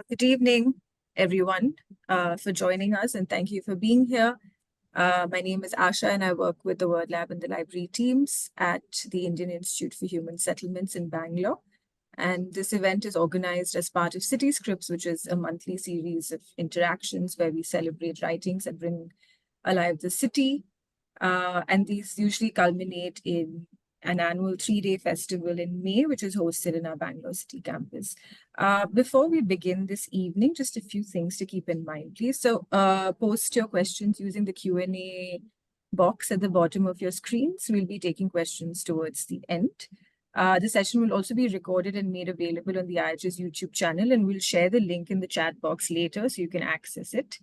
Good evening, everyone, for joining us, and thank you for being here. My name is Asha, and I work with the Word Lab and the library teams at the Indian Institute for Human Settlements in Bangalore. And this event is organized as part of City Scripts, which is a monthly series of interactions where we celebrate writings and bring alive the city. And these usually culminate in an annual 3-day festival in May, which is hosted in our Bangalore City campus. Before we begin this evening, just a few things to keep in mind, please. So post your questions using the Q&A box at the bottom of your screens. We'll be taking questions towards the end. The session will also be recorded and made available on the IHS YouTube channel, and we'll share the link in the chat box later so you can access it.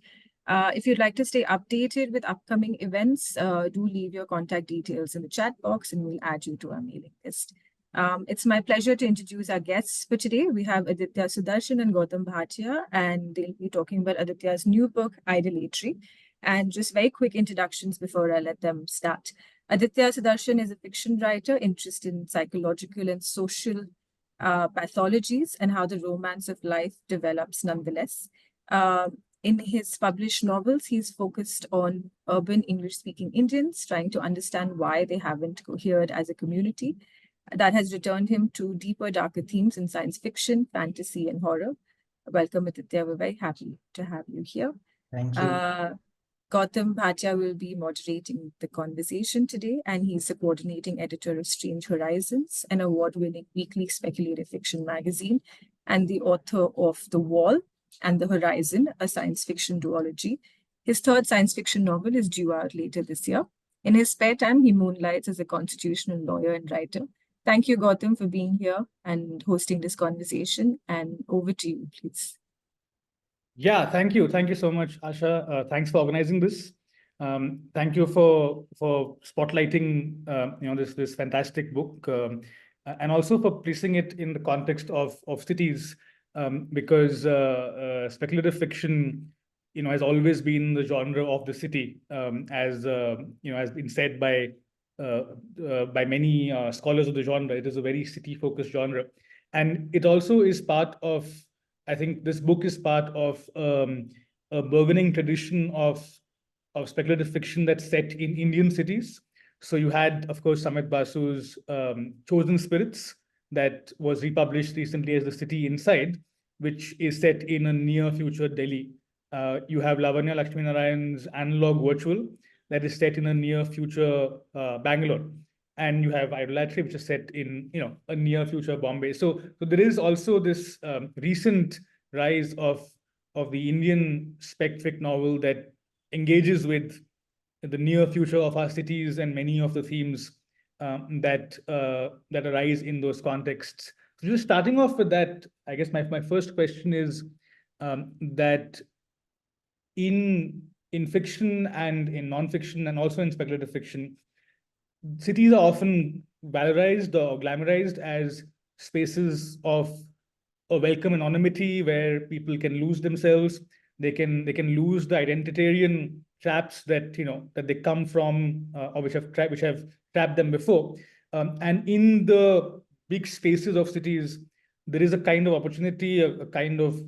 If you'd like to stay updated with upcoming events, do leave your contact details in the chat box and we'll add you to our mailing list. It's my pleasure to introduce our guests for today. We have Aditya Sudarshan and Gautam Bhatia, and they'll be talking about Aditya's new book, Idolatry. And just very quick introductions before I let them start. Aditya Sudarshan is a fiction writer interested in psychological and social pathologies and how the romance of life develops nonetheless. In his published novels, he's focused on urban English-speaking Indians, trying to understand why they haven't cohered as a community. That has returned him to deeper, darker themes in science fiction, fantasy, and horror. Welcome, Aditya. We're very happy to have you here. Thank you. Gautam Bhatia will be moderating the conversation today, and he's the coordinating editor of Strange Horizons, an award-winning weekly speculative fiction magazine, and the author of The Wall and The Horizon, a science fiction duology. His third science fiction novel is due out later this year. In his spare time, he moonlights as a constitutional lawyer and writer. Thank you, Gautam, for being here and hosting this conversation. And over to you, please. Yeah, thank you. Thank you so much, Asha. Thanks for organizing this. Thank you for spotlighting this fantastic book, and also for placing it in the context of cities, because speculative fiction has always been the genre of the city, as has been said by many scholars of the genre. It is a very city-focused genre, and it also is part of, I think this book is part of a burgeoning tradition of speculative fiction that's set in Indian cities. So you had, of course, Samit Basu's Chosen Spirits that was republished recently as The City Inside, which is set in a near future Delhi. You have Lavanya Lakshminarayan's Analog Virtual that is set in a near future Bangalore. And you have Idolatry, which is set in a near future Bombay. So there is also this recent rise of the Indian spec fic novel that engages with the near future of our cities and many of the themes that arise in those contexts. So just starting off with that, I guess my first question is that in fiction and in non-fiction and also in speculative fiction, cities are often valorized or glamorized as spaces of a welcome anonymity where people can lose themselves. They can lose the identitarian traps that that they come from or which have trapped them before. And in the big spaces of cities, there is a kind of opportunity, a kind of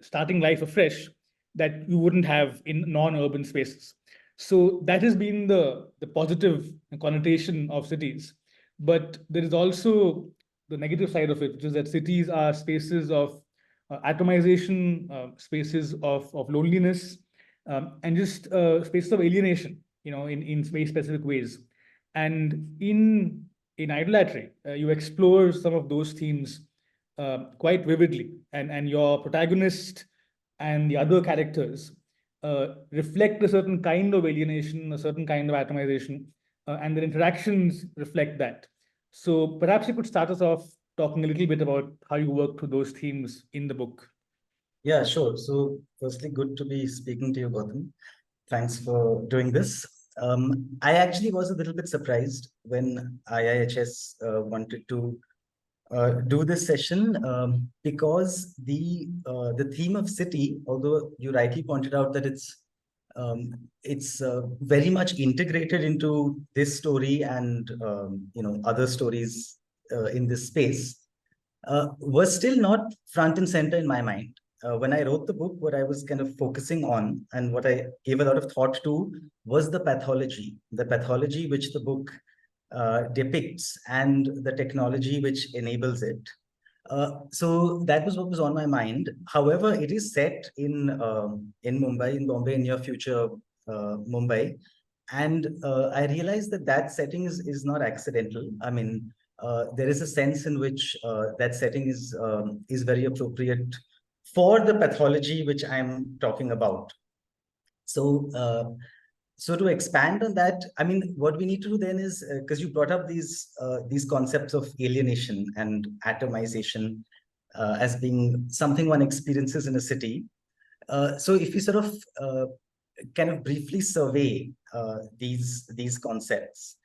starting life afresh that you wouldn't have in non-urban spaces. So that has been the positive connotation of cities. But there is also the negative side of it, which is that cities are spaces of atomization, spaces of loneliness, and just spaces of alienation, in very specific ways. And in Idolatry, you explore some of those themes quite vividly, and your protagonist and the other characters reflect a certain kind of alienation, a certain kind of atomization, and their interactions reflect that. So perhaps you could start us off talking a little bit about how you work through those themes in the book. Yeah, sure. So firstly, good to be speaking to you, Gautam. Thanks for doing this. I actually was a little bit surprised when IIHS wanted to do this session because the theme of city, although you rightly pointed out that it's very much integrated into this story and other stories in this space. was still not front and center in my mind. When I wrote the book, what I was kind of focusing on and what I gave a lot of thought to was the pathology which the book depicts and the technology which enables it. So that was what was on my mind. However, it is set in Mumbai, in Bombay, near future Mumbai, and I realized that that setting is not accidental. I mean, there is a sense in which that setting is very appropriate for the pathology which I'm talking about. So, so to expand on that, I mean, what we need to do then is, because you brought up these concepts of alienation and atomization as being something one experiences in a city. So if you sort of kind of briefly survey these concepts,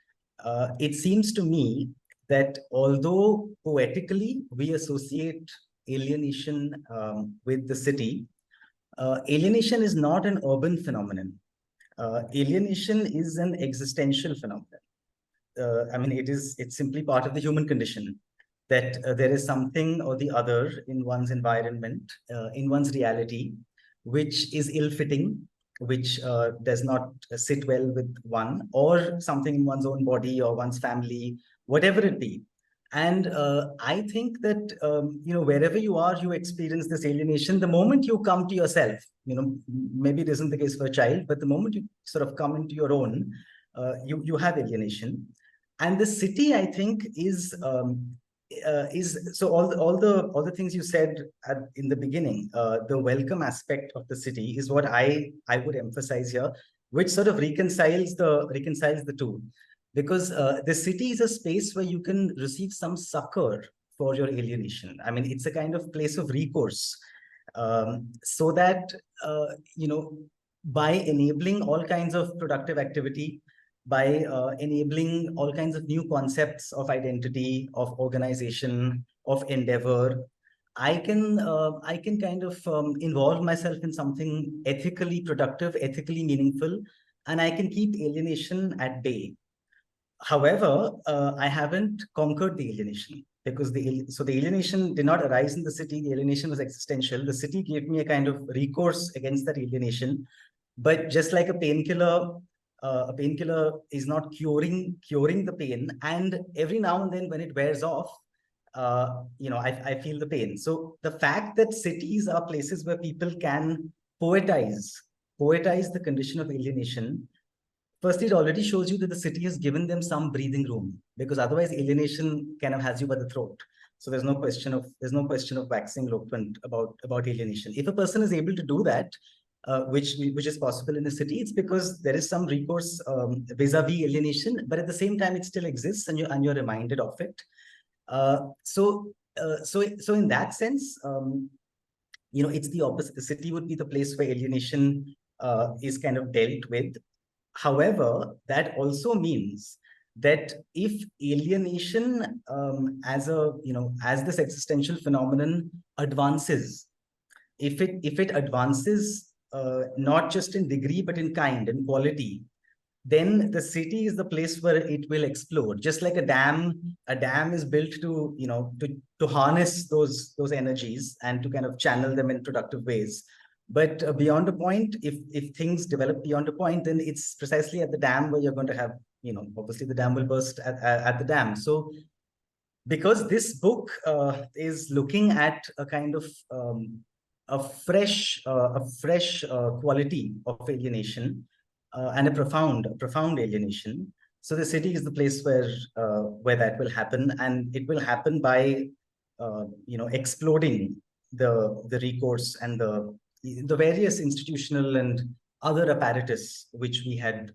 it seems to me that although poetically we associate alienation with the city, alienation is not an urban phenomenon. Alienation is an existential phenomenon. I mean, it's simply part of the human condition that there is something or the other in one's environment, in one's reality, which is ill-fitting, which does not sit well with one, or something in one's own body or one's family, whatever it be. And I think that, wherever you are, you experience this alienation. The moment you come to yourself, maybe it isn't the case for a child, but the moment you sort of come into your own, you have alienation. And the city, I think, is so all the things you said in the beginning, the welcome aspect of the city is what I would emphasize here, which sort of reconciles the two. Because the city is a space where you can receive some succor for your alienation. I mean, it's a kind of place of recourse, so that, by enabling all kinds of productive activity, by enabling all kinds of new concepts of identity, of organization, of endeavor, I can kind of involve myself in something ethically productive, ethically meaningful, and I can keep alienation at bay. However, I haven't conquered the alienation, because the alienation did not arise in the city. The alienation was existential. The city gave me a kind of recourse against that alienation. But just like a painkiller is not curing the pain. And every now and then when it wears off, I feel the pain. So the fact that cities are places where people can poetize the condition of alienation, firstly, it already shows you that the city has given them some breathing room, because otherwise alienation kind of has you by the throat. So there's no question of waxing eloquent about alienation. If a person is able to do that, which is possible in the city, it's because there is some recourse vis-a-vis alienation, but at the same time it still exists, and you're reminded of it. So in that sense, it's the opposite. The city would be the place where alienation is kind of dealt with. However, that also means that if alienation as this existential phenomenon advances, if it advances not just in degree but in kind and quality, then the city is the place where it will explode. Just like a dam is built to to harness those energies and to kind of channel them in productive ways. But beyond a point, if things develop beyond a point, then it's precisely at the dam where you're going to have, obviously the dam will burst at the dam. So because this book is looking at a kind of a fresh quality of alienation, and a profound alienation. So the city is the place where that will happen, and it will happen by exploding the recourse and the various institutional and other apparatus which we had,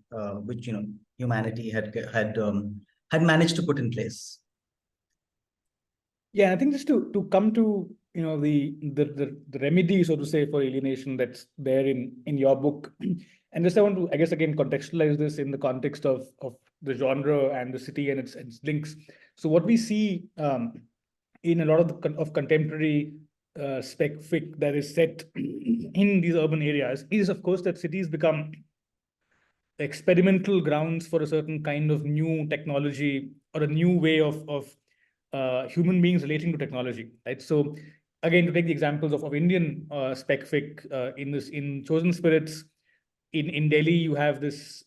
humanity had managed to put in place. Yeah, I think just to come to the remedy, so to say, for alienation that's there in your book, and just I want to, I guess, again contextualize this in the context of the genre and the city and its links. So what we see in a lot of contemporary spec fic that is set in these urban areas is, of course, that cities become experimental grounds for a certain kind of new technology or a new way of human beings relating to technology, right? So again, to take the examples of Indian spec fic in Chosen Spirits, in Delhi, you have this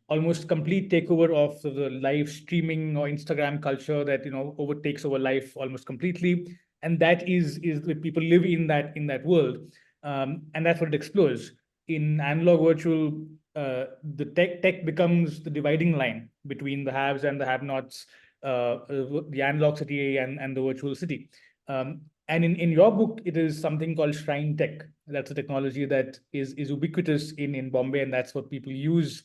almost complete takeover of the live streaming or Instagram culture that overtakes our life almost completely, and that is people live in that world, and that's what it explores. In analog virtual, the tech becomes the dividing line between the haves and the have-nots, the analog city and the virtual city. And in your book, it is something called Shrine Tech. That's a technology that is ubiquitous in Bombay, and that's what people use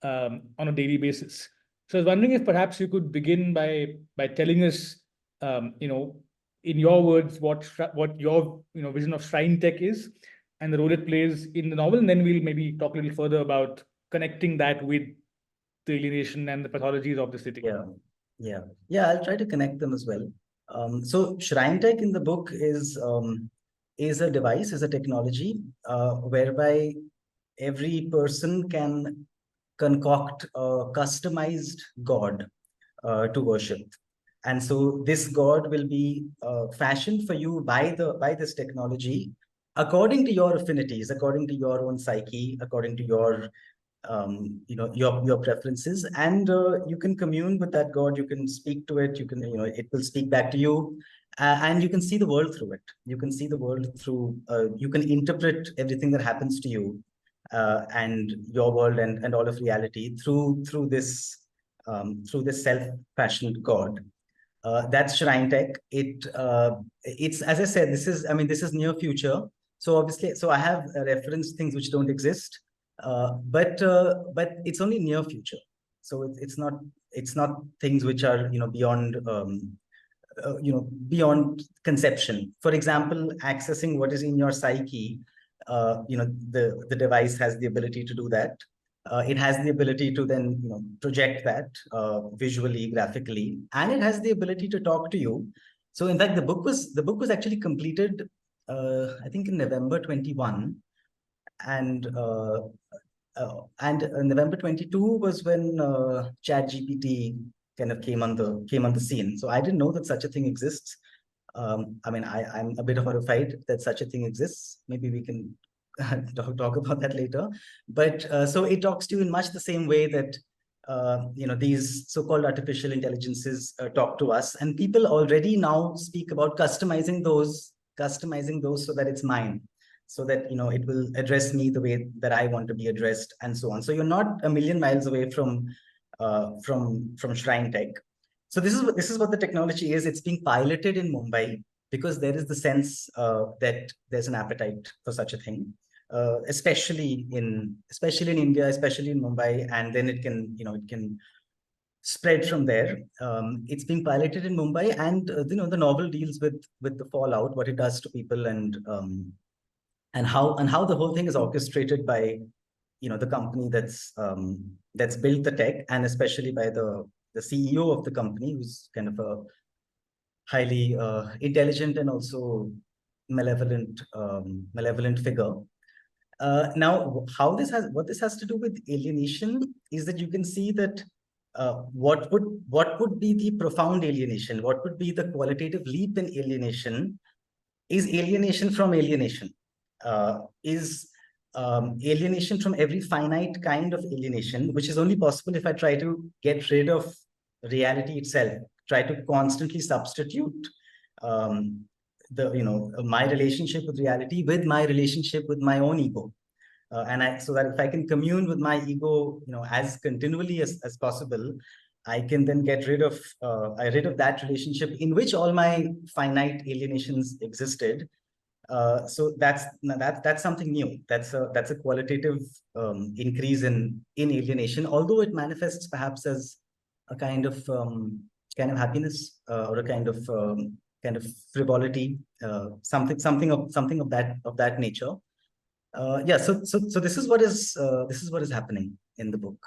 on a daily basis. So I was wondering if perhaps you could begin by telling us, in your words, what your vision of Shrine Tech is and the role it plays in the novel, and then we'll maybe talk a little further about connecting that with the alienation and the pathologies of the city. Yeah. I'll try to connect them as well. So Shrine Tech in the book is a device, is a technology whereby every person can concoct a customized god to worship. And so this god will be fashioned for you by this technology according to your affinities, according to your own psyche, according to your your preferences, and you can commune with that god. You can speak to it. You can it will speak back to you, and you can see the world through it. You can see the world through. You can interpret everything that happens to you and your world and all of reality through this self-fashioned god. That's Shrine Tech. It's, as I said, this is near future. So obviously, I have referenced things which don't exist, but it's only near future. So it's not things which are beyond beyond conception. For example, accessing what is in your psyche, the device has the ability to do that. It has the ability to then project that visually, graphically, and it has the ability to talk to you. So in fact, the book was actually completed, I think in November 21, and November 22 was when ChatGPT kind of came on the scene. So I didn't know that such a thing exists. I'm a bit horrified that such a thing exists. Maybe we can talk about that later. But so it talks to you in much the same way that these so-called artificial intelligences talk to us, and people already now speak about customizing those so that it's mine, so that it will address me the way that I want to be addressed, and so on. So you're not a million miles away from Shrine Tech. So this is what the technology is. It's being piloted in Mumbai because there is the sense that there's an appetite for such a thing, especially in India, especially in Mumbai, and then it can spread from there. It's being piloted in Mumbai, and the novel deals with the fallout, what it does to people, and how the whole thing is orchestrated by the company that's built the tech, and especially by the CEO of the company, who's kind of a highly intelligent and also malevolent figure. Now, what this has to do with alienation is that you can see that what would be the profound alienation, what would be the qualitative leap in alienation, is alienation from alienation, is alienation from every finite kind of alienation, which is only possible if I try to get rid of reality itself, try to constantly substitute my relationship with reality with my relationship with my own ego. So that if I can commune with my ego, as continually as possible, I can then get rid of that relationship in which all my finite alienations existed. So that's something new. That's a qualitative increase in alienation, although it manifests perhaps as a kind of happiness or a kind of frivolity, something of that nature. So this is what is happening in the book.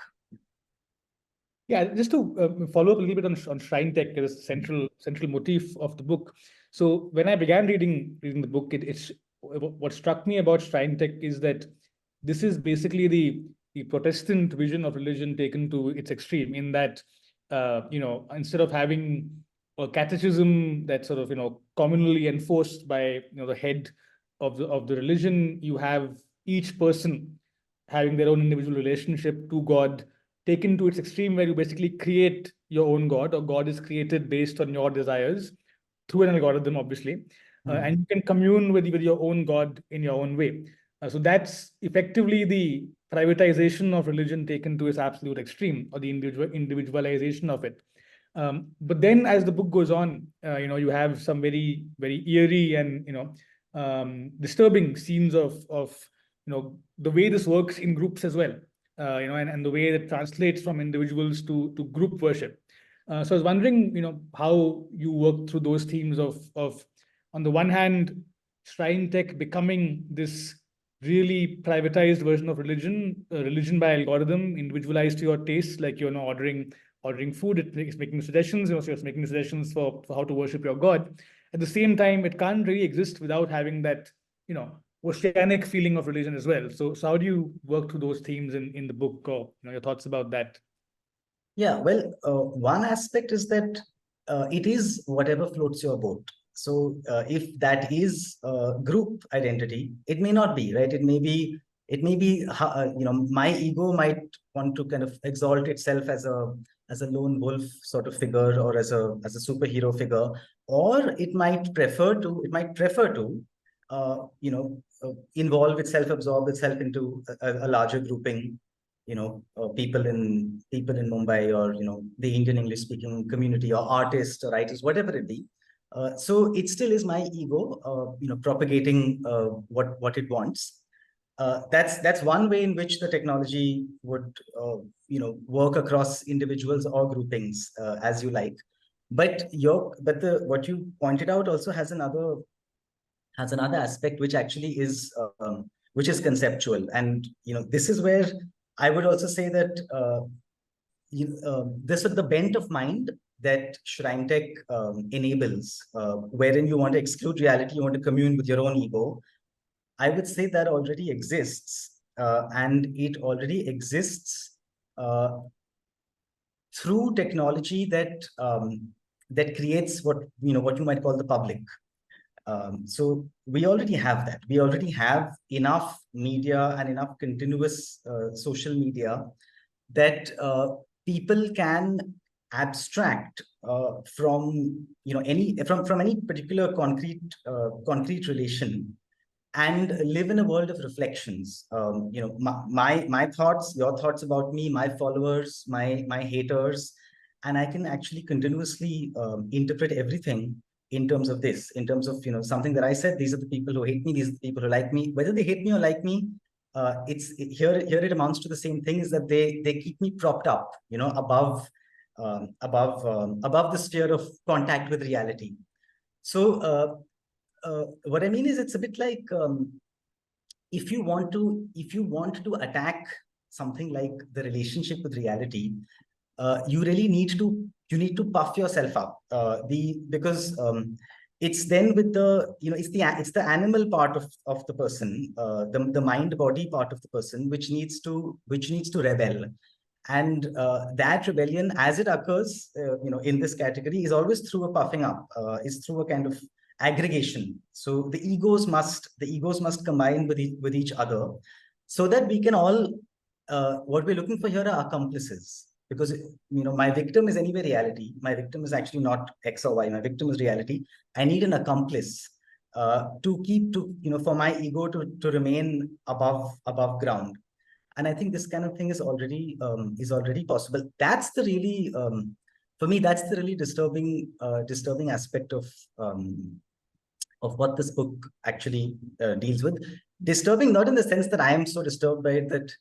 Yeah, just to follow up a little bit on Shrine Tech, there is a central motif of the book. So when I began reading the book, it's what struck me about Shrine Tech is that this is basically the Protestant vision of religion taken to its extreme, in that instead of having or catechism that's sort of, communally enforced by, the head of the religion. You have each person having their own individual relationship to God, taken to its extreme, where you basically create your own God, or God is created based on your desires through an algorithm, obviously. And you can commune with your own God in your own way. So that's effectively the privatization of religion taken to its absolute extreme, or the individualization of it. But then, as the book goes on, you have some very, very eerie and disturbing scenes of the way this works in groups as well. And the way that translates from individuals to group worship. So I was wondering, how you work through those themes of on the one hand, shrine tech becoming this really privatized version of religion by algorithm, individualized to your taste, like ordering food, it's making suggestions, so it's making suggestions for how to worship your God. At the same time, it can't really exist without having that, oceanic feeling of religion as well. So how do you work through those themes in the book, or your thoughts about that? Yeah, well, one aspect is that it is whatever floats your boat. So if that is group identity, it may not be, right? It may be, my ego might want to kind of exalt itself as a lone wolf sort of figure, or as a superhero figure, or it might prefer to involve itself, absorb itself into a larger grouping, people in Mumbai, or the Indian English speaking community, or artists or writers, whatever it be. So it still is my ego, propagating what it wants. That's one way in which the technology would work across individuals or groupings, as you like. But what you pointed out also has another aspect, which actually is which is conceptual. And this is where I would also say that this is the bent of mind that shrine tech enables, wherein you want to exclude reality, you want to commune with your own ego. I would say that already exists, and it already exists through technology that creates what you might call the public. So we already have that. We already have enough media and enough continuous social media that people can abstract from any particular concrete relation, and live in a world of reflections. My thoughts, your thoughts about me, my followers, my haters, and I can actually continuously interpret everything in terms of this, in terms of something that I said. These are the people who hate me. These are the people who like me. Whether they hate me or like me, here it amounts to the same thing: is that they keep me propped up, above the sphere of contact with reality. So what I mean is, it's a bit like, if you want to attack something like the relationship with reality, you really need to puff yourself up, because it's then with the it's the animal part of the person, the mind body part of the person, which needs to rebel. And that rebellion, as it occurs in this category, is always through a puffing up, is through a kind of aggregation. So the egos must combine with each other, so that we can all, what we're looking for here are accomplices. Because my victim is anyway reality. My victim is actually not X or Y. My victim is reality. I need an accomplice for my ego to remain above ground. And I think this kind of thing is already possible. That's the really, for me, that's the really disturbing aspect of what this book actually deals with. Disturbing, not in the sense that I am so disturbed by it that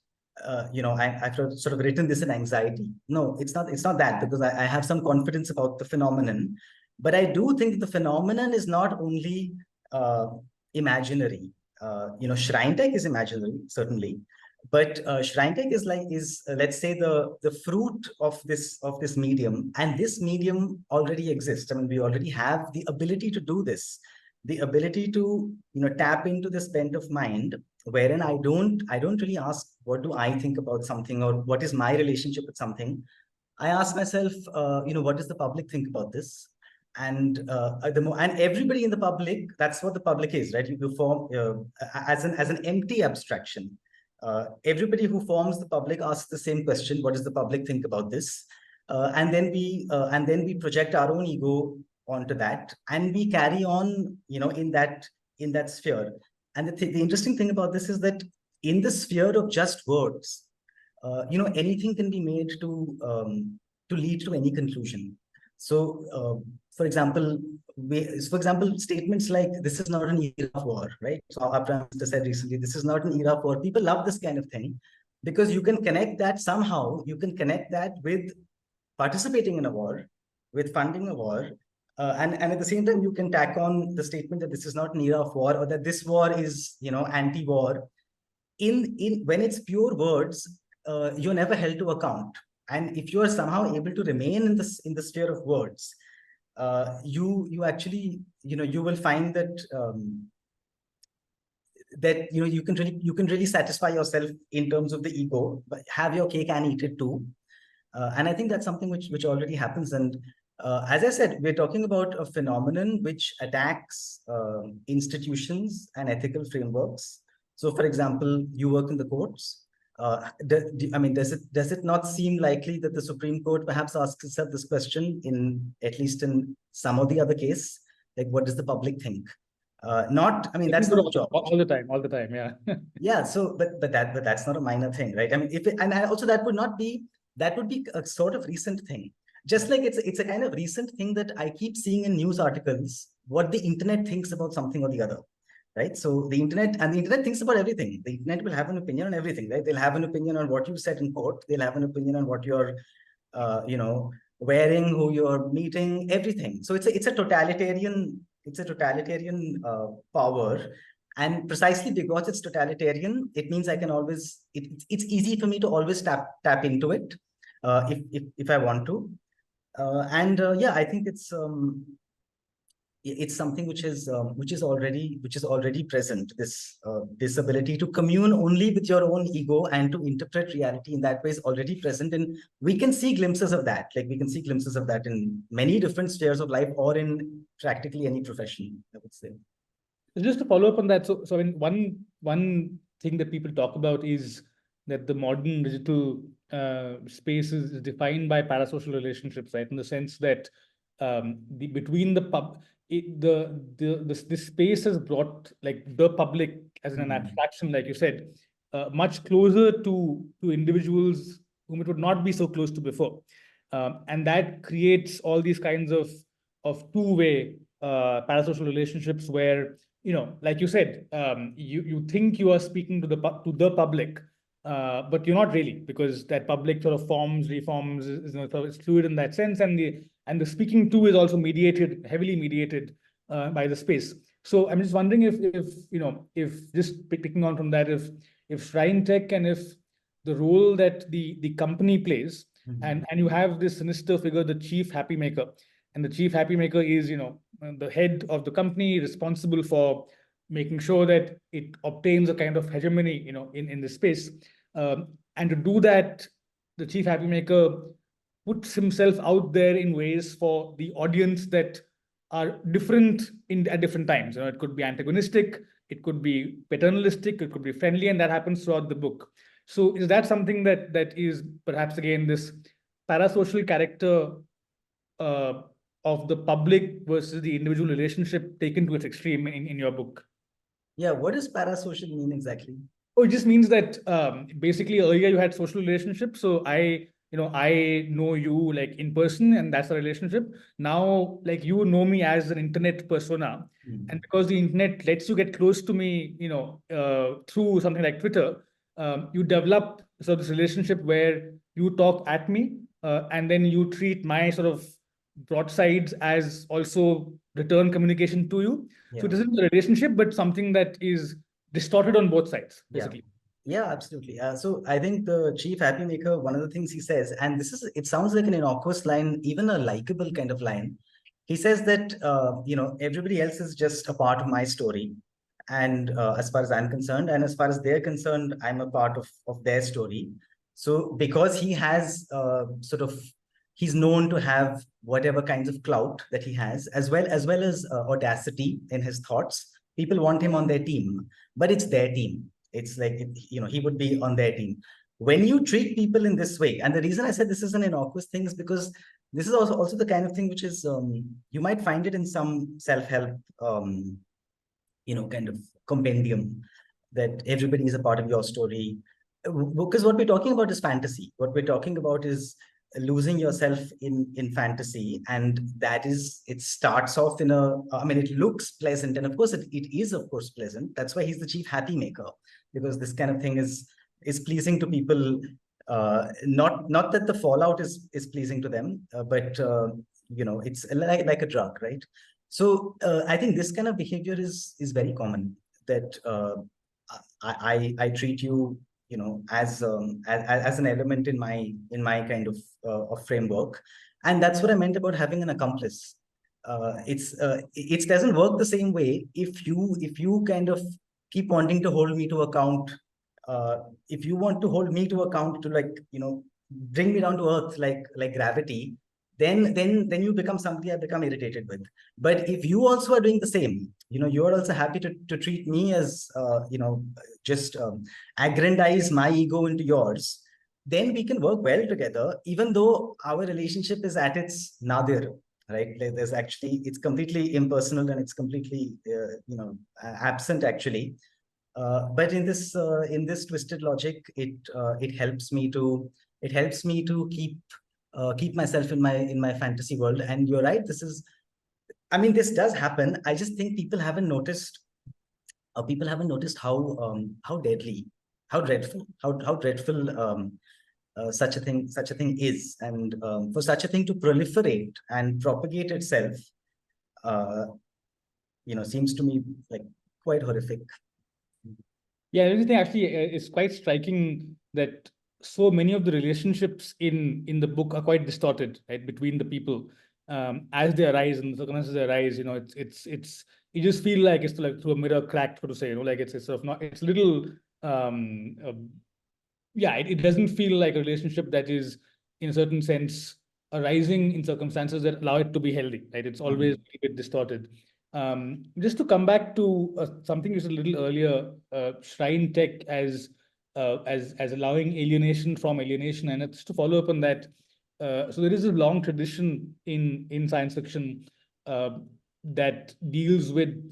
I've sort of written this in anxiety. No, it's not that, because I have some confidence about the phenomenon. But I do think the phenomenon is not only imaginary. Shrine tech is imaginary, certainly. But shrine tech is let's say the fruit of this medium, and this medium already exists. I mean, we already have the ability to do this, the ability to tap into this bent of mind, wherein I don't really ask, what do I think about something, or what is my relationship with something. I ask myself, what does the public think about this? and and everybody in the public, that's what the public is, right? You form as an empty abstraction. Everybody who forms the public asks the same question: what does the public think about this? And then we project our own ego onto that, and we carry on, in that sphere. And the interesting thing about this is that in the sphere of just words, anything can be made to lead to any conclusion. So, for example, statements like "this is not an era of war," right? So our prime minister said recently, "This is not an era of war." People love this kind of thing because you can connect that somehow. You can connect that with participating in a war, with funding a war, and at the same time, you can tack on the statement that this is not an era of war, or that this war is, anti-war. In when it's pure words, you're never held to account. And if you are somehow able to remain in the sphere of words, you actually, you will find that you can really satisfy yourself in terms of the ego, but have your cake and eat it too. And I think that's something which already happens. And as I said, we're talking about a phenomenon which attacks institutions and ethical frameworks. So, for example, you work in the courts. Does it not seem likely that the Supreme Court perhaps asks itself this question, at least in some of the other case, like, what does the public think? That's not a job. All the time, yeah. Yeah. So, but that's not a minor thing, right? I mean, also that would be a sort of recent thing. Just like it's a kind of recent thing that I keep seeing in news articles, what the internet thinks about something or the other. Right. So the internet thinks about everything. The internet will have an opinion on everything, right? They'll have an opinion on what you said in court. They'll have an opinion on what you're, wearing, who you're meeting, everything. So it's a totalitarian power. And precisely because it's totalitarian, it means I can always, it's easy for me to always tap into it if I want to. I think it's something which is already present. This ability to commune only with your own ego and to interpret reality in that way is already present, and we can see glimpses of that. Like, we can see glimpses of that in many different spheres of life, or in practically any profession, I would say. Just to follow up on that, so I mean, one thing that people talk about is that the modern digital space is defined by parasocial relationships, right? In the sense that between this space has brought, like, the public as an abstraction, like you said, much closer to individuals whom it would not be so close to before, and that creates all these kinds of two-way parasocial relationships where, like you said, you think you are speaking to the public, but you're not really, because that public sort of reforms, is fluid in that sense, and the speaking to is also heavily mediated by the space. So I'm just wondering if just picking on from that, if Shrine Tech, and if the role that the company plays, and you have this sinister figure, the chief happy maker, and the chief happy maker is, the head of the company, responsible for making sure that it obtains a kind of hegemony, in the space. And to do that, the chief happy maker puts himself out there in ways for the audience that are different at different times. It could be antagonistic, it could be paternalistic, it could be friendly, and that happens throughout the book. So is that something that is perhaps, again, this parasocial character of the public versus the individual relationship taken to its extreme in your book? Yeah, what does parasocial mean exactly? Oh, it just means that basically earlier you had social relationships. So I know you, like, in person, and that's a relationship. Now, like, you know me as an internet persona, and because the internet lets you get close to me, through something like Twitter, you develop sort of this relationship where you talk at me, and then you treat my sort of broadsides as also return communication to you. Yeah. So it isn't a relationship, but something that is distorted on both sides, basically. Yeah, absolutely. So I think the chief happy maker, one of the things he says, and it sounds like an innocuous line, even a likable kind of line. He says that, everybody else is just a part of my story. And as far as I'm concerned, and as far as they're concerned, I'm a part of their story. So because he has sort of he's known to have whatever kinds of clout that he has, as well as audacity in his thoughts. People want him on their team, but it's their team. It's like, he would be on their team. When you treat people in this way, and the reason I said this is an innocuous thing is because this is also the kind of thing which is, you might find it in some self-help, kind of compendium, that everybody is a part of your story. Because what we're talking about is fantasy. What we're talking about is losing yourself in fantasy, and it starts off it looks pleasant, and of course it is of course pleasant. That's why he's the chief happy maker, because this kind of thing is pleasing to people. Not that the fallout is pleasing to them, but it's like a drug, right? So I think this kind of behavior is very common, that I treat you, as an element in my kind of framework. And that's what I meant about having an accomplice. It doesn't work the same way if you kind of keep wanting to hold me to account. If you want to hold me to account to, like, bring me down to earth like gravity, then you become somebody I become irritated with. But if you also are doing the same, you are also happy to treat me as just aggrandize my ego into yours, then we can work well together, even though our relationship is at its nadir, right? Like, it's completely impersonal, and it's completely absent actually. But in this twisted logic, it helps me to keep myself in my fantasy world. And you're right, this does happen. I just think people haven't noticed how deadly, how dreadful such a thing is. And for such a thing to proliferate and propagate itself, seems to me like quite horrific. Yeah, everything actually is quite striking that so many of the relationships in the book are quite distorted, right, between the people as they arise and the circumstances they arise. It's you just feel like it's like through a mirror cracked, so to say. Like it's sort of not. It's a little. Yeah, it doesn't feel like a relationship that is, in a certain sense, arising in circumstances that allow it to be healthy, right? It's always a bit distorted. Just to come back to something you said a little earlier, shrine tech as allowing alienation from alienation, and it's to follow up on that. So there is a long tradition in science fiction that deals with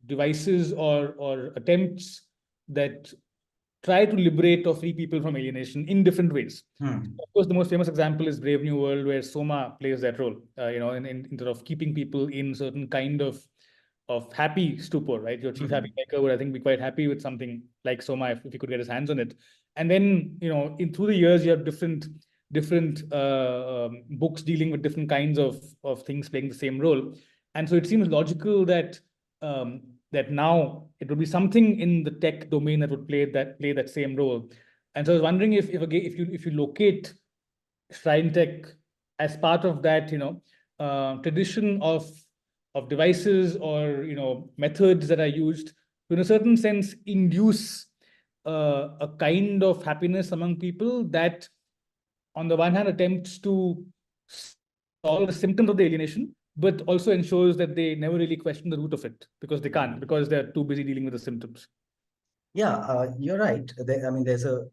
devices or attempts that try to liberate or free people from alienation in different ways. Of course, the most famous example is Brave New World, where Soma plays that role, in sort of keeping people in certain kind of happy stupor, right? Your chief happy maker would, I think, be quite happy with something like Soma if he could get his hands on it. And then, through the years, you have different books dealing with different kinds of things playing the same role. And so it seems logical that that now it would be something in the tech domain that would play that same role. And so I was wondering if you locate shrine tech as part of that, tradition of devices or methods that are used to, in a certain sense, induce a kind of happiness among people that, on the one hand, attempts to solve the symptoms of the alienation, but also ensures that they never really question the root of it, because they can't, because they're too busy dealing with the symptoms. Yeah, you're right. There's a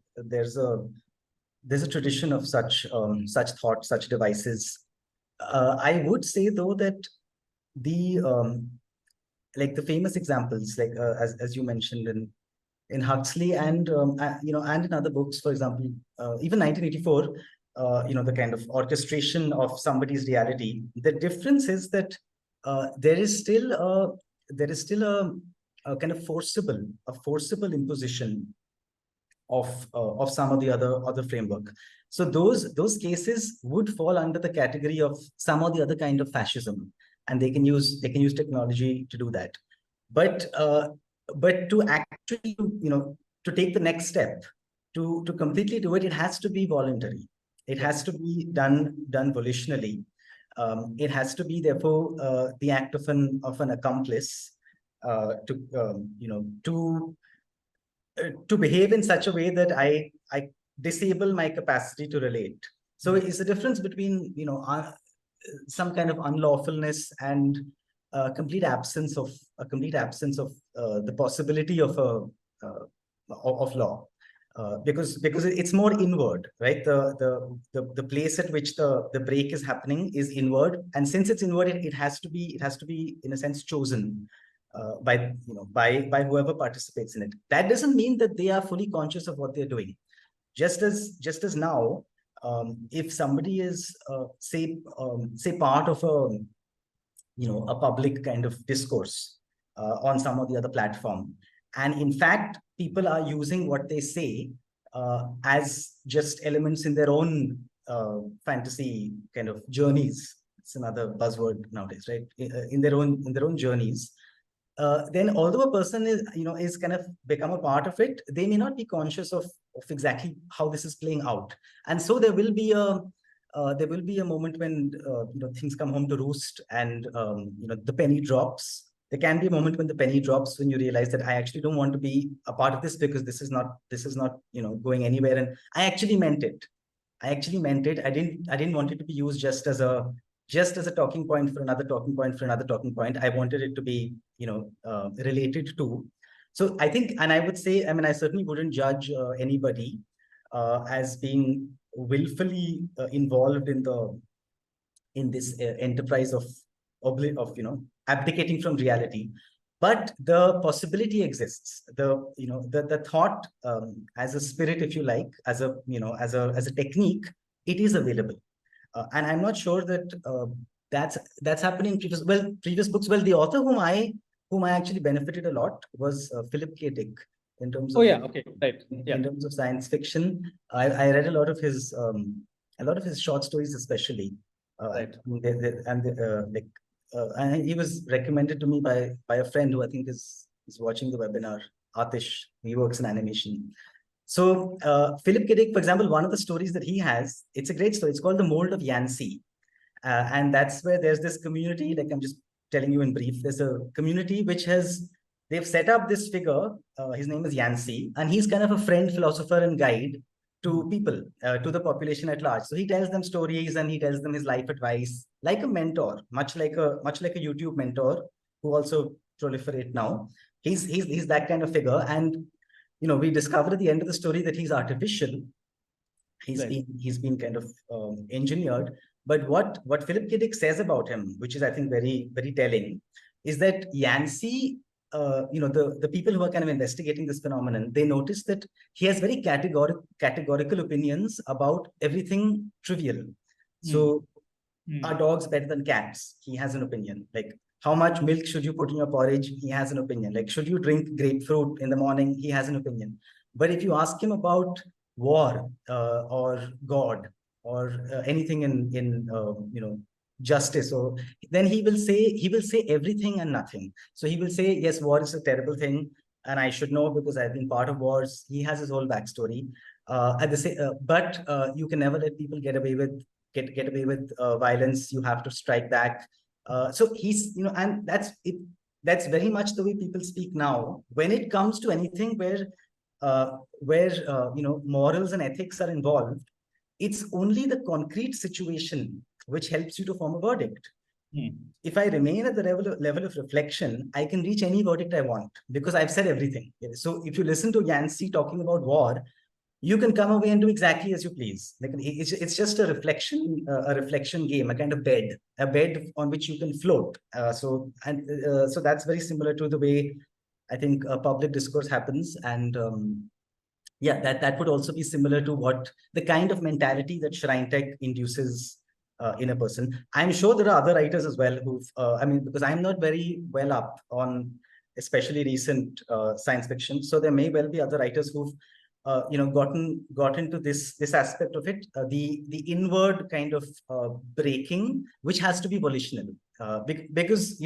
tradition of such thought, such devices. I would say though that the like the famous examples, like as you mentioned in Huxley and and in other books, for example, even 1984. The kind of orchestration of somebody's reality. The difference is that there is still a kind of forcible imposition of some of the other framework. So those cases would fall under the category of some or the other kind of fascism, and they can use technology to do that. But to actually to take the next step, to completely do it, it has to be voluntary. It has to be done volitionally. It has to be, therefore, the act of an accomplice to behave in such a way that I disable my capacity to relate. So it's a difference between, some kind of unlawfulness and complete absence of the possibility of of law. Because it's more inward, right? The place at which the break is happening is inward, and since it's inward, it has to be in a sense chosen by whoever participates in it. That doesn't mean that they are fully conscious of what they're doing. Just as now, if somebody is say part of a public kind of discourse on some or the other platform, and in fact people are using what they say as just elements in their own fantasy kind of journeys. It's another buzzword nowadays, right? In their own journeys. Then although a person is kind of become a part of it, they may not be conscious of exactly how this is playing out. And so there will be a moment when things come home to roost, and the penny drops. There can be a moment when the penny drops, when you realize that I actually don't want to be a part of this, because this is not going anywhere, and I actually meant it. I didn't want it to be used just as a talking point for another talking point for another talking point. I wanted it to be related to. So I think, and I would say, I mean, I certainly wouldn't judge anybody as being willfully involved in this enterprise of abdicating from reality. But the possibility exists. The thought as a spirit, if you like, as a technique, it is available. And I'm not sure that that's happening in previous books. Well, the author whom I actually benefited a lot was Philip K. Dick, in terms of in terms of science fiction. I read a lot of his short stories, especially. And he was recommended to me by a friend who I think is watching the webinar, Atish. He works in animation. So Philip K. Dick, for example, one of the stories that he has, it's a great story. It's called The Mold of Yancy. And that's where there's this community, like I'm just telling you in brief, there's a community they've set up this figure, his name is Yancy, and he's kind of a friend, philosopher, and guide to people, to the population at large. So he tells them stories, and he tells them his life advice, like a mentor, much like a YouTube mentor who also proliferate now. He's that kind of figure. And we discover at the end of the story that he's artificial. He's been kind of engineered. But what Philip K. Dick says about him, which is I think very, very telling, is that Yancy, the people who are kind of investigating this phenomenon, they notice that he has very categorical opinions about everything trivial. So are dogs better than cats? He has an opinion. Like, how much milk should you put in your porridge? He has an opinion. Like, should you drink grapefruit in the morning? He has an opinion. But if you ask him about war or God or anything in justice, or then he will say everything and nothing. So he will say, yes, war is a terrible thing, and I should know because I've been part of wars. He has his whole backstory. But you can never let people get away with violence. You have to strike back. So he's, and that's it. That's very much the way people speak now when it comes to anything where morals and ethics are involved. It's only the concrete situation which helps you to form a verdict. If I remain at the level of reflection, I can reach any verdict I want because I've said everything. So if you listen to Yancy talking about war, you can come away and do exactly as you please. Like, it's just a reflection game, a kind of bed on which you can float. So that's very similar to the way I think public discourse happens. And yeah, that would also be similar to what the kind of mentality that Shrine Tech induces in a person. I'm sure there are other writers as well who've, because I'm not very well up on especially recent science fiction. So there may well be other writers who've got into this aspect of it, the inward kind of breaking, which has to be volitional, because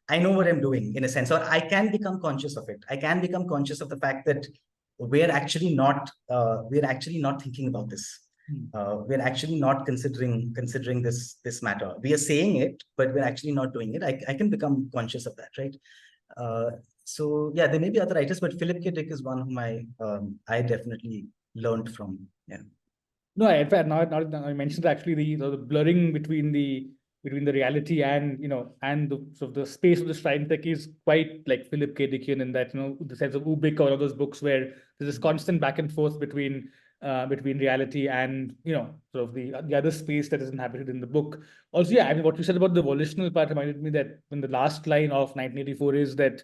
I know what I'm doing in a sense, or I can become conscious of it. I can become conscious of the fact that we're actually not thinking about this. We're actually not considering this matter. We are saying it, but we're actually not doing it. I can become conscious of that, right? So yeah, there may be other writers, but Philip K. Dick is one whom I definitely learned from. Yeah. No, in fact, now I mentioned actually the blurring between the reality and and the sort of the space of the shrine tech is quite like Philip K. Dickian in that the sense of Ubik or all those books where there's this constant back and forth between reality and sort of the other space that is inhabited in the book. Also, yeah, I mean what you said about the volitional part reminded me that when the last line of 1984 is that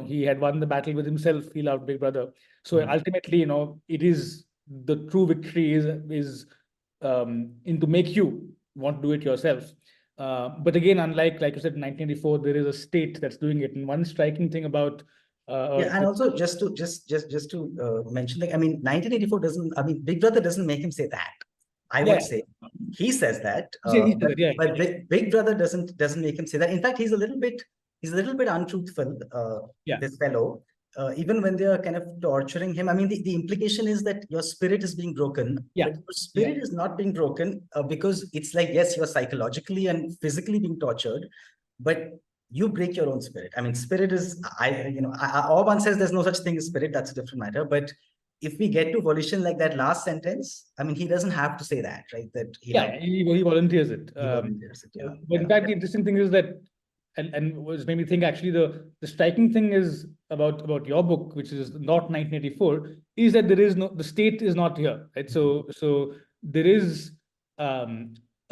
he had won the battle with himself, he loved Big Brother. So ultimately, it is the true victory is in to make you want to do it yourself. But again, unlike like you said, in 1984, there is a state that's doing it. And one striking thing about Yeah, and also just to mention, like, I mean, 1984 doesn't. I mean, Big Brother doesn't make him say that. I would say he says that, but Big Brother doesn't make him say that. In fact, he's a little bit untruthful. This fellow, even when they are kind of torturing him. I mean, the implication is that your spirit is being broken. But your spirit is not being broken because it's like, yes, you're psychologically and physically being tortured, but you break your own spirit. I mean, spirit is, or one says there's no such thing as spirit, that's a different matter. But if we get to volition like that last sentence, I mean, he doesn't have to say that, right? That he volunteers it. He volunteers it, yeah. But in fact, the interesting thing is that, and was made me think actually the striking thing is about your book, which is not 1984, is that the state is not here, right? So there is a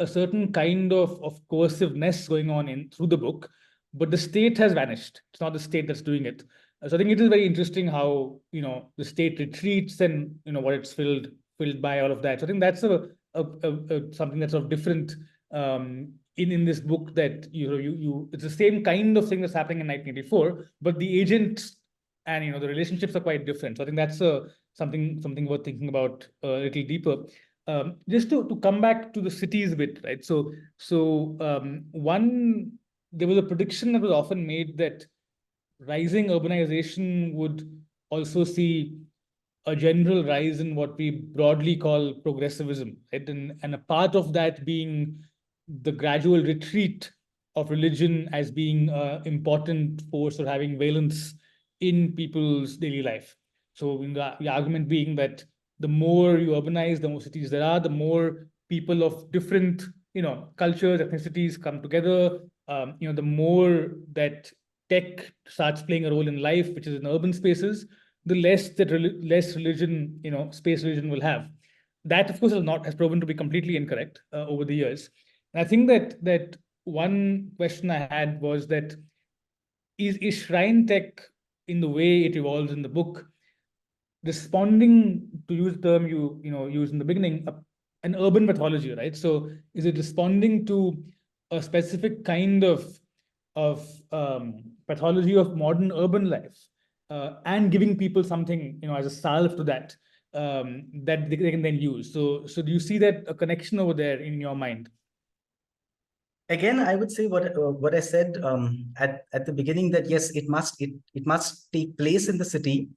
certain kind of coerciveness going on through the book, but the state has vanished. It's not the state that's doing it. So I think it is very interesting how the state retreats and what it's filled by, all of that. So I think that's something that's sort of different in this book, that it's the same kind of thing that's happening in 1984, but the agents and the relationships are quite different. So I think that's something worth thinking about a little deeper. Just to come back to the cities bit, right? So there was a prediction that was often made that rising urbanization would also see a general rise in what we broadly call progressivism, right? And a part of that being the gradual retreat of religion as being an important force or having valence in people's daily life. So the argument being that the more you urbanize, the more cities there are, the more people of different cultures, ethnicities come together. The more that tech starts playing a role in life, which is in urban spaces, the less religion, space religion will have. That, of course, has proven to be completely incorrect over the years. And I think that one question I had was that is shrine tech, in the way it evolves in the book, responding, to use the term you used in the beginning, an urban pathology, right? So is it responding to a specific kind of pathology of modern urban life, and giving people something as a salve to that, that they can then use? So do you see that a connection over there in your mind? Again, I would say what I said at the beginning, that yes, it must take place in the city,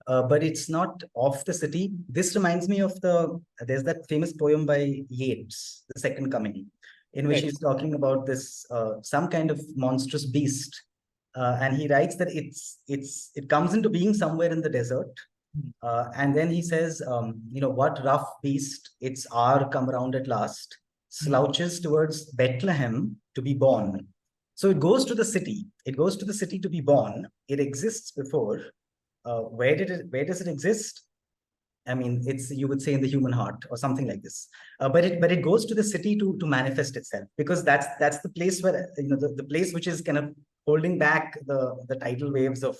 but it's not of the city. This reminds me of there's that famous poem by Yeats, The Second Coming, in which he's talking about this some kind of monstrous beast, and he writes that it comes into being somewhere in the desert, and then he says, what rough beast, its hour come around at last, slouches towards Bethlehem to be born. So it goes to the city. It goes to the city to be born. It exists before. Where does it exist? I mean, you would say in the human heart or something like this. But it goes to the city to manifest itself, because that's the place where the place which is kind of holding back the tidal waves of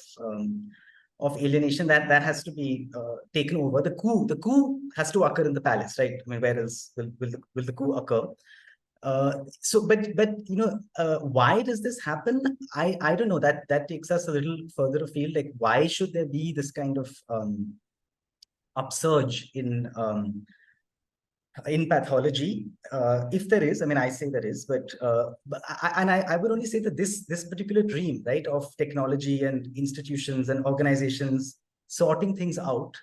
alienation that has to be taken over. The coup has to occur in the palace, right? I mean, where else will the coup occur? Why does this happen? I don't know. That takes us a little further afield. Like, why should there be this kind of upsurge in pathology? If there is, I mean, I say there is, but I would only say that this particular dream, right, of technology and institutions and organizations sorting things out,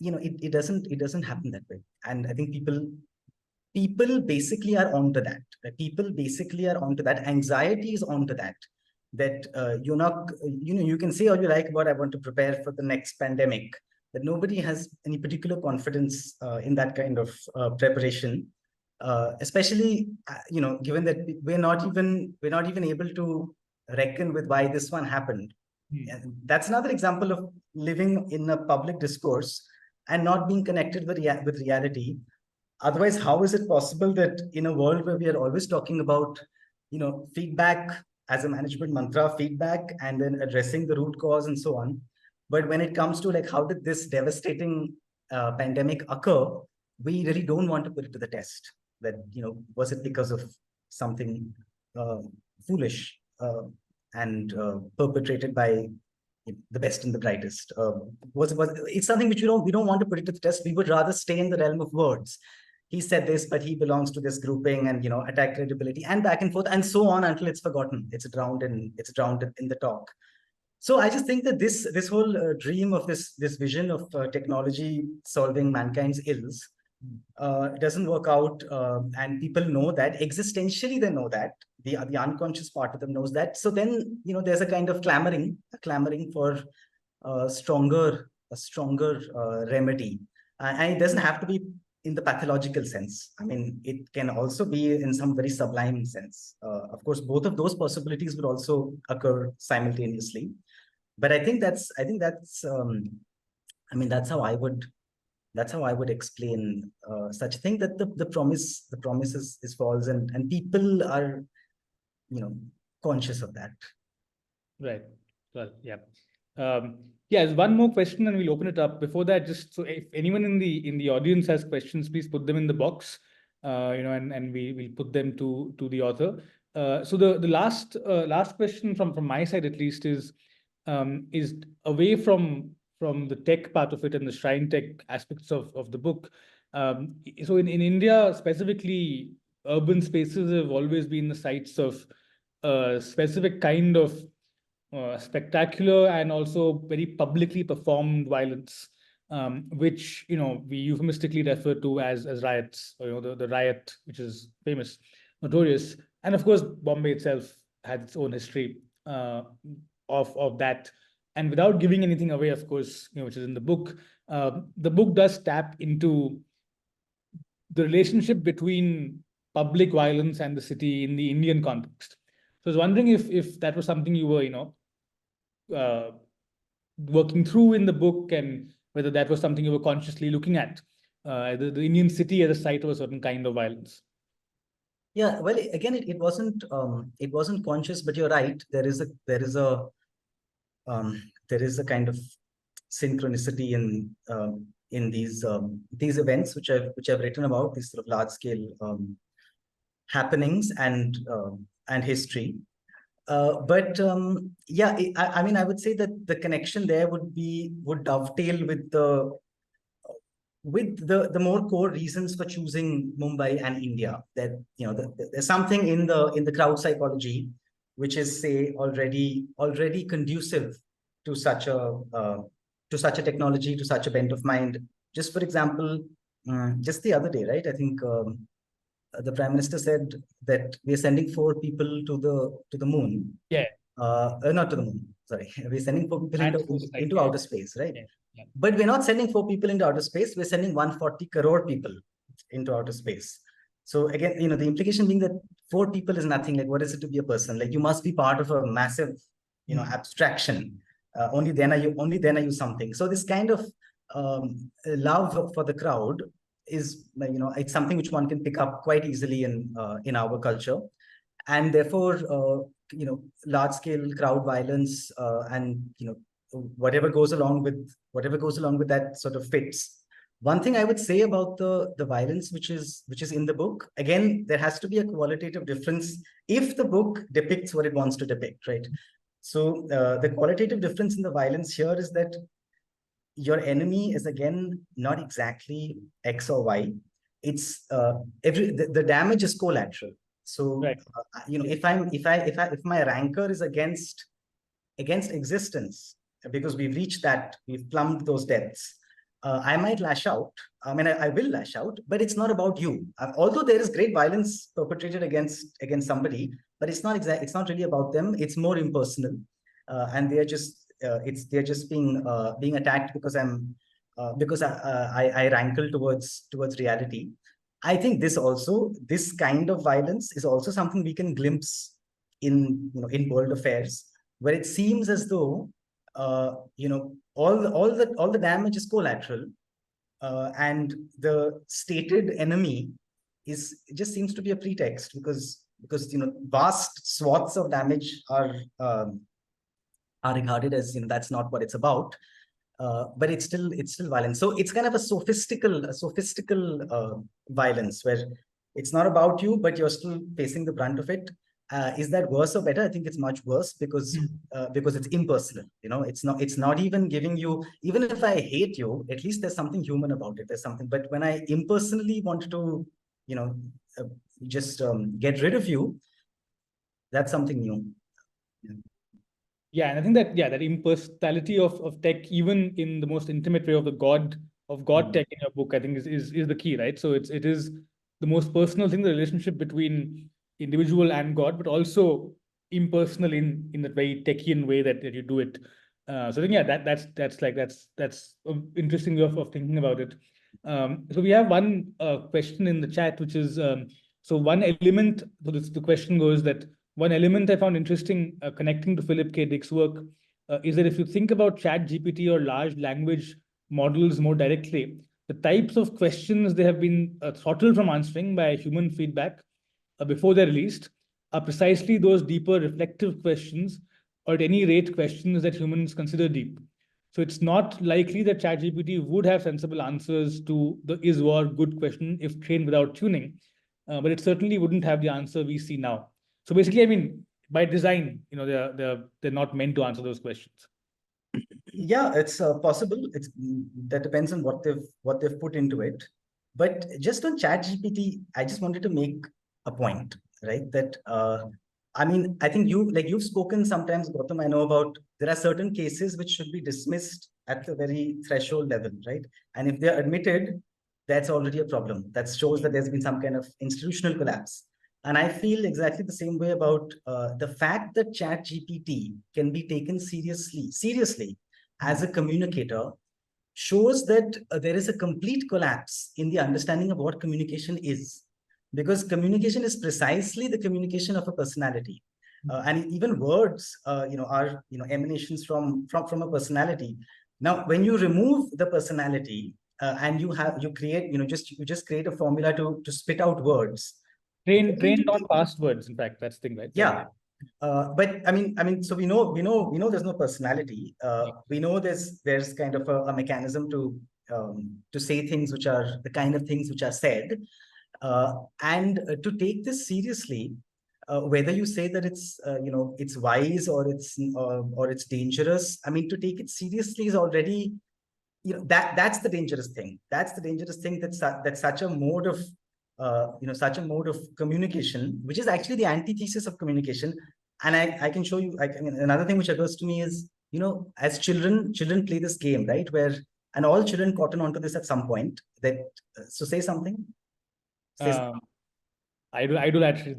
it doesn't happen that way. And I think people basically are onto that. People basically are onto that. Anxiety is onto that. That you're not, you can say all you like about, I want to prepare for the next pandemic, that nobody has any particular confidence in that kind of preparation, especially given that we're not even able to reckon with why this one happened. And that's another example of living in a public discourse and not being connected with reality. Otherwise, how is it possible that in a world where we are always talking about, feedback as a management mantra, feedback, and then addressing the root cause and so on, but when it comes to like how did this devastating pandemic occur, we really don't want to put it to the test. That was it because of something foolish and perpetrated by the best and the brightest? Was it's something which we don't want to put it to the test. We would rather stay in the realm of words. He said this, but he belongs to this grouping, and attack credibility and back and forth and so on until it's forgotten. It's drowned in the talk. So I just think that this whole dream of this vision of technology solving mankind's ills doesn't work out, and people know that existentially. They know that the unconscious part of them knows that. So then there's a kind of clamoring for a stronger remedy, and it doesn't have to be in the pathological sense. I mean, it can also be in some very sublime sense. Of course, both of those possibilities would also occur simultaneously. But I think that's how I would explain such a thing, that the promise is false, and people are conscious of that. Right. Well, yeah. There's one more question and we'll open it up. Before that, just so if anyone in the audience has questions, please put them in the box, and we'll put them to the author. So the last question from my side at least is away from the tech part of it and the shrine tech aspects of the book. So in India specifically, urban spaces have always been the sites of specific kind of spectacular and also very publicly performed violence, which we euphemistically refer to as riots, or the riot, which is famous, notorious, and of course Bombay itself had its own history of that. And without giving anything away, of course, which is in the book does tap into the relationship between public violence and the city in the Indian context. So I was wondering if that was something you were working through in the book, and whether that was something you were consciously looking at, the Indian city as a site of a certain kind of violence. Yeah, well, again, it wasn't conscious, but you're right. There is a kind of synchronicity in these events which I've written about, these sort of large scale happenings and history. But I would say that the connection there would dovetail with the more core reasons for choosing Mumbai and India. That there's something in the crowd psychology which is, say, already conducive to such a technology, to such a bent of mind. Just for example, just the other day, right? I think the Prime Minister said that we are sending 4 people to the moon. Yeah. Not to the moon. Sorry, we're sending 4 people into outer space, right? Yeah. Yeah. But we're not sending 4 people into outer space. We're sending 140 crore people into outer space. So again, the implication being that 4 people is nothing. Like, what is it to be a person? Like, you must be part of a massive, abstraction. Only then are you something. So this kind of love for the crowd is, it's something which one can pick up quite easily in our culture, and therefore, large scale crowd violence and whatever goes along with that sort of fits. One thing I would say about the violence which is in the book, again, there has to be a qualitative difference if the book depicts what it wants to depict, right? So the qualitative difference in the violence here is that your enemy is, again, not exactly X or Y. It's the damage is collateral. So right. If my rancor is against existence, because we've reached that, we've plumbed those depths, I might lash out. I mean, I will lash out, but it's not about you. Although there is great violence perpetrated against somebody, but it's not really about them. It's more impersonal, and they're just being attacked because I'm because I rankle towards reality. I think this kind of violence is also something we can glimpse in world affairs, where it seems as though all the damage is collateral, and the stated enemy just seems to be a pretext, because vast swaths of damage are regarded as that's not what it's about. But it's still violence. So it's kind of a sophistical violence, where it's not about you, but you're still facing the brunt of it. Is that worse or better? I think it's much worse, because it's impersonal. It's not even giving you. Even if I hate you, at least there's something human about it. There's something. But when I impersonally want to, uh, just get rid of you, that's something new. Yeah, and I think that impersonality of tech, even in the most intimate way of the God tech in your book, I think is the key, right? So it is the most personal thing, the relationship between individual and God, but also impersonal in that very techian way that you do it. So I think that's an interesting way of thinking about it. So we have one question in the chat, which is so one element. So the question goes that one element I found interesting connecting to Philip K. Dick's work is that if you think about ChatGPT or large language models more directly, the types of questions they have been throttled from answering by human feedback before they're released are precisely those deeper reflective questions, or at any rate questions that humans consider deep. So it's not likely that ChatGPT would have sensible answers to the is war good question if trained without tuning, but it certainly wouldn't have the answer we see now. So basically, I mean, by design, they're not meant to answer those questions. Yeah, it's possible. That depends on what they've put into it. But just on ChatGPT, I just wanted to make a point, right? That I mean, I think you've spoken sometimes, Gautam. I know about there are certain cases which should be dismissed at the very threshold level, right? And if they're admitted, that's already a problem. That shows that there's been some kind of institutional collapse. And I feel exactly the same way about the fact that ChatGPT can be taken seriously as a communicator shows that there is a complete collapse in the understanding of what communication is, because communication is precisely the communication of a personality, and even words are emanations from a personality. Now when you remove the personality, and you create you just create a formula to spit out words Trained on past words, in fact, that's the thing, right? yeah. But I mean, so we know there's no personality. We know there's kind of a mechanism to say things which are the kind of things which are said, and to take this seriously, whether you say that it's wise or it's dangerous. I mean, to take it seriously is already that's the dangerous thing. That's the dangerous thing. That's such a mode of such a mode of communication, which is actually the antithesis of communication. And I can show you, I mean, another thing which occurs to me is, as children play this game, right? And all children cotton onto this at some point that, so say something. Say something. Idolatry.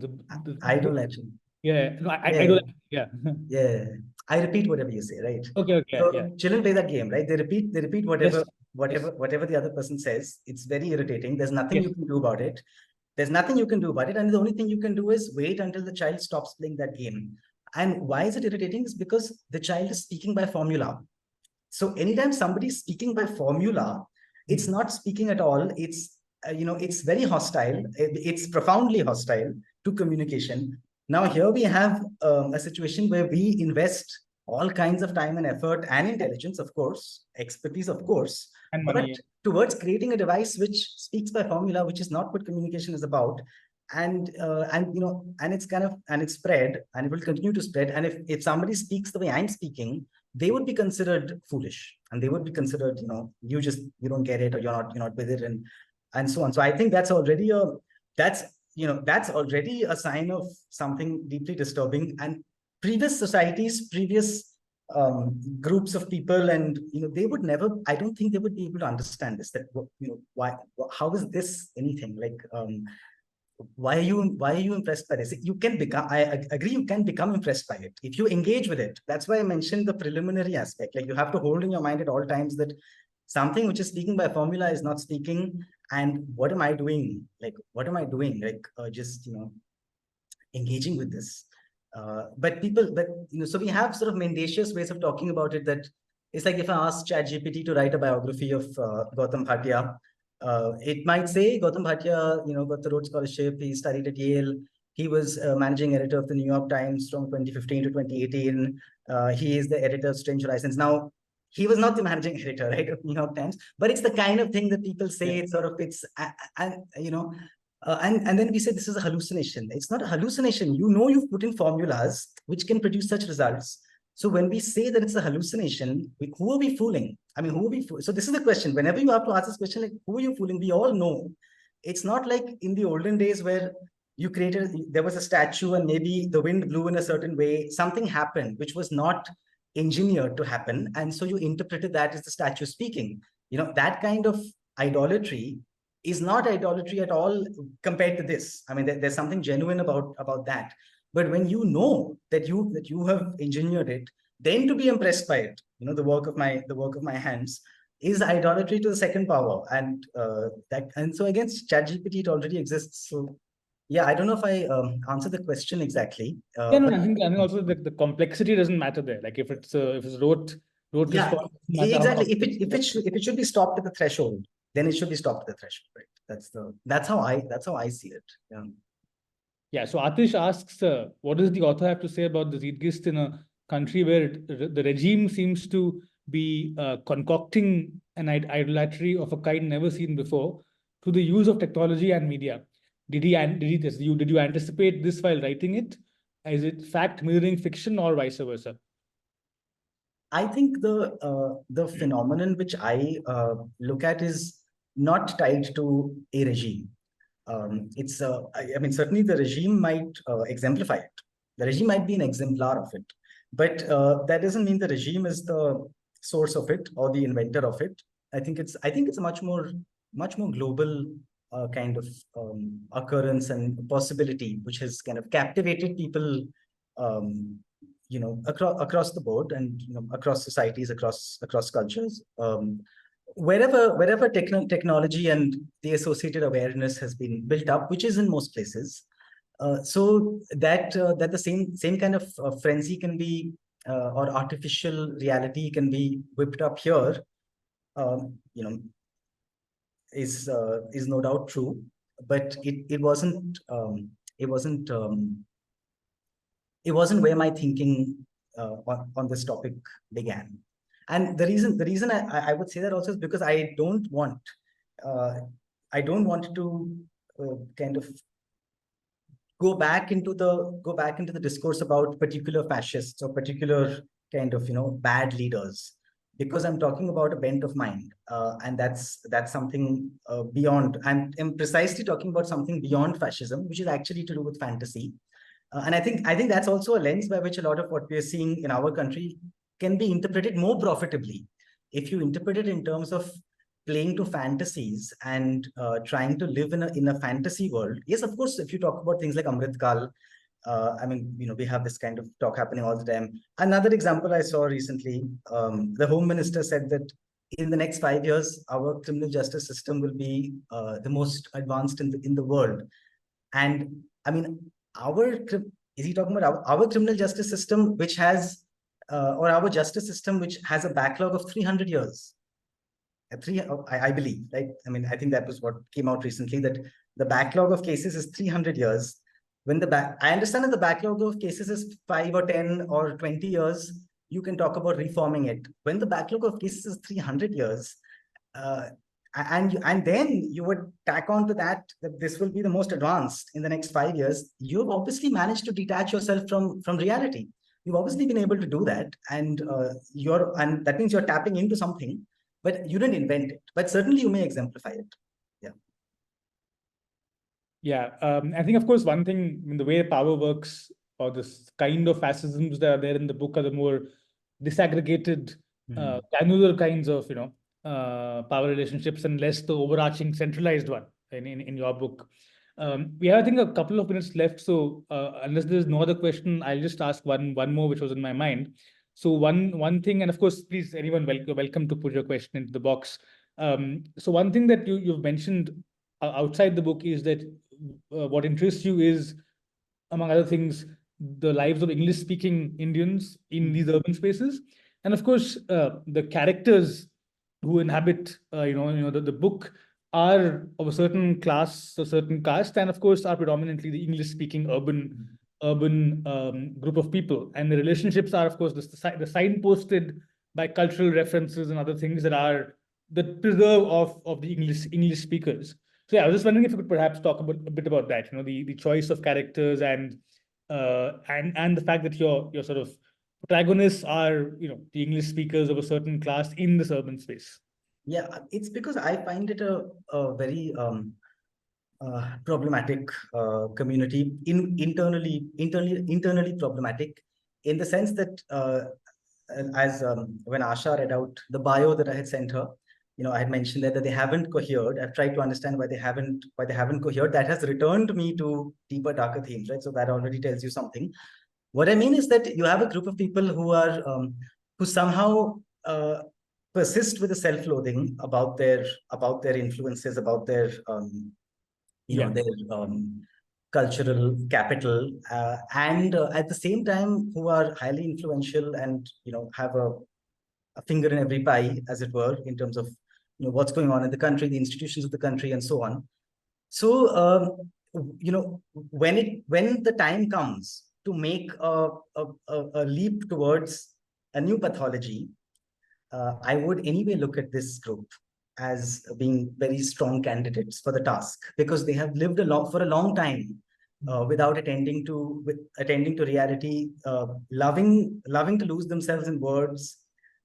Idolatry. Yeah. No, Yeah. idolatry. Yeah. Yeah. I repeat whatever you say, right? Okay. So Yeah. children play that game, right? They repeat whatever Yes. whatever the other person says. It's very irritating. There's nothing Yes. you can do about it. There's nothing you can do about it. And the only thing you can do is wait until the child stops playing that game. And why is it irritating? Is because the child is speaking by formula. So anytime somebody is speaking by formula, it's not speaking at all. It's it's very hostile. It's profoundly hostile to communication. Now here we have a situation where we invest all kinds of time and effort and intelligence, of course, expertise, of course, And but money. towards creating a device which speaks by formula, which is not what communication is about. And it's kind of, and it's spread, and it will continue to spread. And if somebody speaks the way I'm speaking, they would be considered foolish, and they would be considered, you don't get it, or you're not with it, and so on. So I think that's already that's already a sign of something deeply disturbing. And previous societies, previous groups of people, and they would never, I don't think they would be able to understand this, that why, how is this anything like, why are you impressed by this? You can become, I agree, you can become impressed by it if you engage with it. That's why I mentioned the preliminary aspect. Like, you have to hold in your mind at all times that something which is speaking by formula is not speaking. And what am I doing? Like, what am I doing? Like, just, engaging with this. But so we have sort of mendacious ways of talking about it, that it's like if I ask ChatGPT to write a biography of Gautam Bhatia, it might say Gautam Bhatia, got the Rhodes Scholarship, he studied at Yale, he was managing editor of the New York Times from 2015 to 2018. He is the editor of Strange Horizons. Now, he was not the managing editor, right, of New York Times, but it's the kind of thing that people say. It's sort of, and then we say this is a hallucination. It's not a hallucination. You've put in formulas which can produce such results. So when we say that it's a hallucination, who are we fooling? I mean, who are we fooling? So this is the question. Whenever you have to ask this question, like, who are you fooling? We all know. It's not like in the olden days where there was a statue and maybe the wind blew in a certain way. Something happened which was not engineered to happen. And so you interpreted that as the statue speaking. That kind of idolatry is not idolatry at all compared to this. I mean, there's something genuine about that. But when you know that you have engineered it, then to be impressed by it, the work of my hands, is idolatry to the second power. And so against ChatGPT, it already exists. So yeah, I don't know if I answered the question exactly. I think also the complexity doesn't matter there. Like if it's wrote yeah, response, exactly. If it should be stopped at the threshold, then it should be stopped at the threshold, right? That's how I see it. Yeah. Yeah. So Atish asks, what does the author have to say about the Zeitgeist in a country where the regime seems to be concocting an idolatry of a kind never seen before through the use of technology and media? Did you anticipate this while writing it? Is it fact mirroring fiction or vice versa? I think the phenomenon which I look at is not tied to a regime. It's I mean, certainly the regime might exemplify it. The regime might be an exemplar of it, but that doesn't mean the regime is the source of it or the inventor of it. I think it's a much more global kind of occurrence and possibility, which has kind of captivated people, across the board, and across societies, across cultures. Wherever technology and the associated awareness has been built up, which is in most places, so that the same kind of frenzy can be, or artificial reality can be whipped up here, is no doubt true, but it wasn't where my thinking on this topic began. And the reason I would say that also is because I don't want to kind of go back into the discourse about particular fascists or particular kind of bad leaders, because I'm talking about a bent of mind, and that's something beyond. I'm precisely talking about something beyond fascism, which is actually to do with fantasy. And I think that's also a lens by which a lot of what we are seeing in our country can be interpreted more profitably. If you interpret it in terms of playing to fantasies and trying to live in a fantasy world. Yes, of course, if you talk about things like Amrit Kal, I mean, we have this kind of talk happening all the time. Another example I saw recently, the Home Minister said that in the next 5 years, our criminal justice system will be the most advanced in the world. And I mean, is he talking about our criminal justice system, which has, or our justice system, which has a backlog of 300 years? I believe, right? I mean, I think that was what came out recently, that the backlog of cases is 300 years. I understand that the backlog of cases is 5 or 10 or 20 years, you can talk about reforming it. When the backlog of cases is 300 years, and then you would tack on to that this will be the most advanced in the next 5 years, you've obviously managed to detach yourself from reality. You've obviously been able to do that, and that means you're tapping into something, but you didn't invent it. But certainly you may exemplify it. Yeah, I think, of course, one thing, the way power works, or this kind of fascisms that are there in the book, are the more disaggregated, granular kinds of, power relationships, and less the overarching centralized one in your book. We have, I think, a couple of minutes left. So unless there's no other question, I'll just ask one more, which was in my mind. So one thing, and of course, please, anyone welcome to put your question into the box. So one thing that you've mentioned outside the book is that what interests you is, among other things, the lives of English-speaking Indians in these urban spaces, and of course, the characters who inhabit, the book are of a certain class, a certain caste, and of course, are predominantly the English-speaking urban group of people. And the relationships are, of course, the signposted by cultural references and other things that are the preserve of the English speakers. So yeah, I was just wondering if you could perhaps talk a bit about that. The choice of characters and the fact that your sort of protagonists are the English speakers of a certain class in this urban space. Yeah, it's because I find it a very problematic community, internally problematic, in the sense that as when Asha read out the bio that I had sent her, I had mentioned that they haven't cohered. I've tried to understand why they haven't cohered. That has returned me to deeper, darker themes, right? So that already tells you something. What I mean is that you have a group of people who somehow persist with a self-loathing about their influences, about their their cultural capital, and at the same time who are highly influential and have a finger in every pie, as it were, in terms of what's going on in the country, the institutions of the country, and so on. So when the time comes to make a leap towards a new pathology, I would anyway look at this group as being very strong candidates for the task, because they have lived for a long time without attending to reality, loving to lose themselves in words,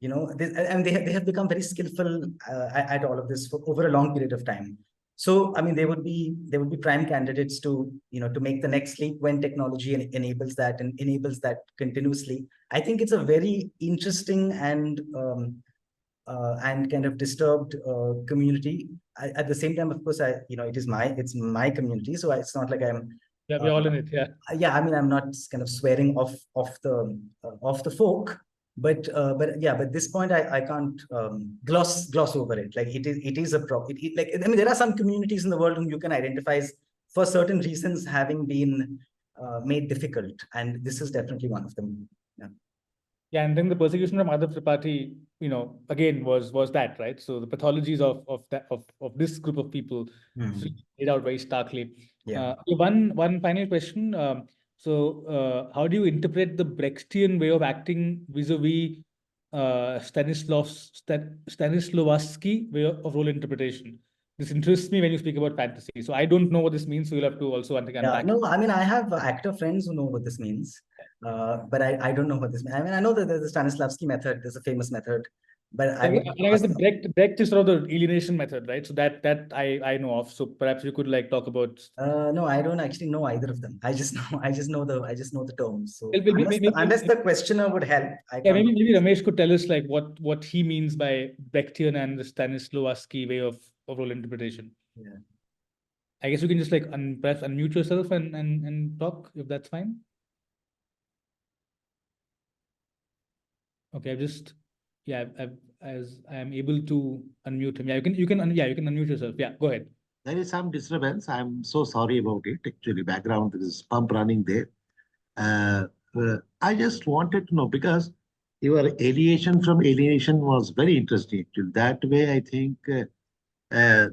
and they have become very skillful at all of this over a long period of time. So, I mean, they would be prime candidates to make the next leap when technology enables that, and enables that continuously. I think it's a very interesting and kind of disturbed community. At the same time, of course, it's my community, so it's not like I'm. Yeah, we're all in it. Yeah. Yeah, I mean, I'm not kind of swearing off the folk, but at this point, I can't gloss over it. Like it is a problem. Like, I mean, there are some communities in the world whom you can identify as, for certain reasons, having been made difficult, and this is definitely one of them. Yeah. Yeah, and then the persecution from Madhav Tripathi, again was that, right? So the pathologies of this group of people laid out very starkly. Yeah. One final question. How do you interpret the Brechtian way of acting vis-a-vis Stanislavski way of role interpretation? This interests me when you speak about fantasy. So I don't know what this means, so you'll have to also unpack it. No, I mean, I have actor friends who know what this means, but I don't know what this means. I mean, I know that there's the Stanislavski method. There's a famous method, but I guess the Brecht is sort of the alienation method, right? So that I know of. So perhaps you could talk about. No, I don't actually know either of them. I just know the terms. So Well, unless the questioner would help, I yeah, can't. maybe Ramesh could tell us what he means by Brechtian and the Stanislavski way of role interpretation. Yeah. I guess you can just perhaps unmute yourself and talk, if that's fine. Okay, as I am able to unmute him. Yeah, you can unmute yourself. Yeah, go ahead. There is some disturbance. I'm so sorry about it. Actually, background, there is pump running there. I just wanted to know, because your alienation was very interesting. Actually, that way, I think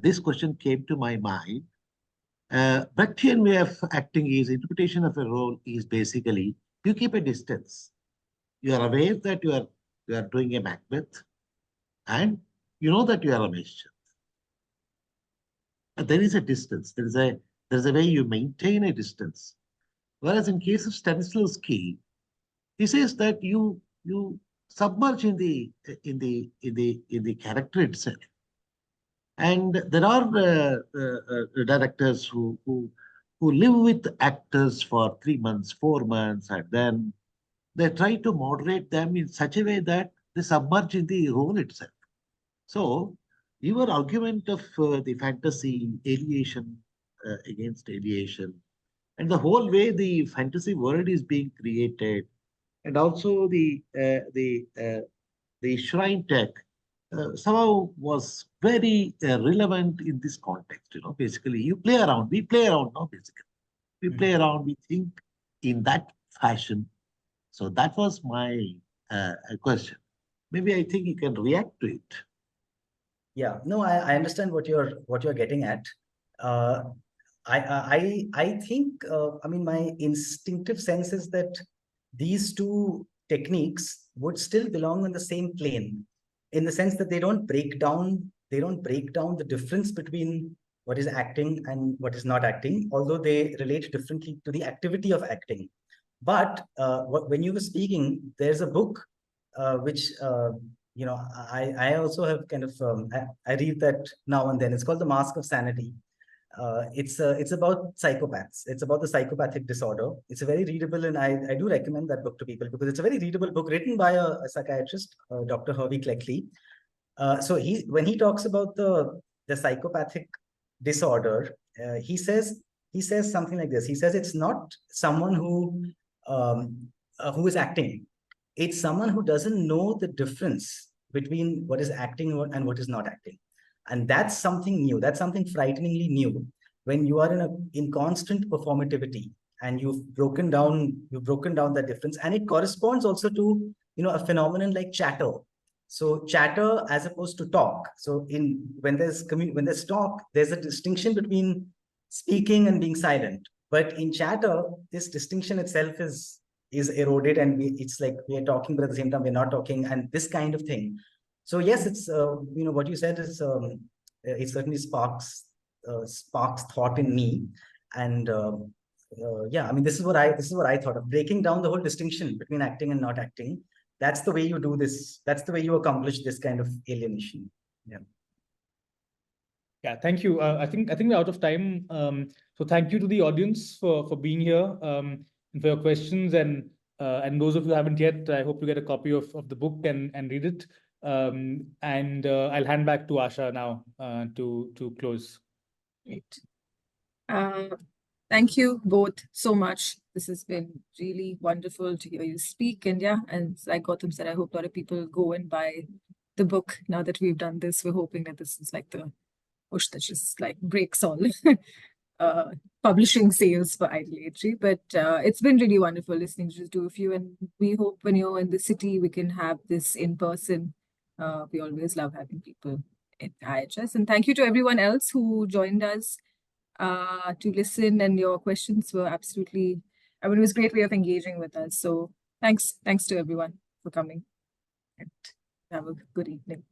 this question came to my mind. Brechtian way of acting is interpretation of a role is basically you keep a distance. You are aware that you are doing a Macbeth, and you know that you are a Ramesh. There is a distance. There is a way you maintain a distance. Whereas in case of Stanislavski, he says that you submerge in the character itself. And there are directors who live with actors for 3 months, 4 months, and then they try to moderate them in such a way that they submerge in the role itself. So your argument of the fantasy alienation against alienation, and the whole way the fantasy world is being created, and also the shrine tech somehow was very relevant in this context. Basically, you play around, we play around now. Basically, we play around, we think in that fashion. So that was my question. Maybe I think you can react to it. Yeah, no, I understand what you're getting at. Uh, I think I mean, my instinctive sense is that these two techniques would still belong on the same plane, in the sense that they don't break down the difference between what is acting and what is not acting, although they relate differently to the activity of acting. But when you were speaking, there's a book which I also have kind of I read that now and then. It's called The Mask of Sanity. It's about psychopaths. It's about the psychopathic disorder. It's a very readable, and I do recommend that book to people because it's a very readable book written by a psychiatrist, Dr. Hervey Cleckley. So when he talks about the psychopathic disorder, he says something like this. He says it's not someone who is acting. It's someone who doesn't know the difference between what is acting and what is not acting. And that's something new. That's something frighteningly new. When you are in constant performativity and you've broken down that difference, and it corresponds also to a phenomenon like chatter. So chatter as opposed to talk. So when there's talk, there's a distinction between speaking and being silent. But in chatter, this distinction itself is eroded, and it's like we are talking, but at the same time we're not talking, and this kind of thing. So yes, it's what you said is it certainly sparks thought in me, and yeah, I mean, this is what I thought of, breaking down the whole distinction between acting and not acting. That's the way you do this. That's the way you accomplish this kind of alienation. Yeah. Yeah, thank you. I think we're out of time. So thank you to the audience for being here, and for your questions, and those of you who haven't yet, I hope you get a copy of the book and read it. And I'll hand back to Asha now to close. Great. Thank you both so much. This has been really wonderful to hear you speak. And yeah, and like Gautam said, I hope a lot of people go and buy the book now that we've done this. We're hoping that this is like the push that just like breaks all publishing sales for Idolatry. But it's been really wonderful listening to the two of you. And we hope when you're in the city, we can have this in person. We always love having people in IHS. And thank you to everyone else who joined us to listen, and your questions were absolutely, I mean, it was a great way of engaging with us. So thanks to everyone for coming, and have a good evening.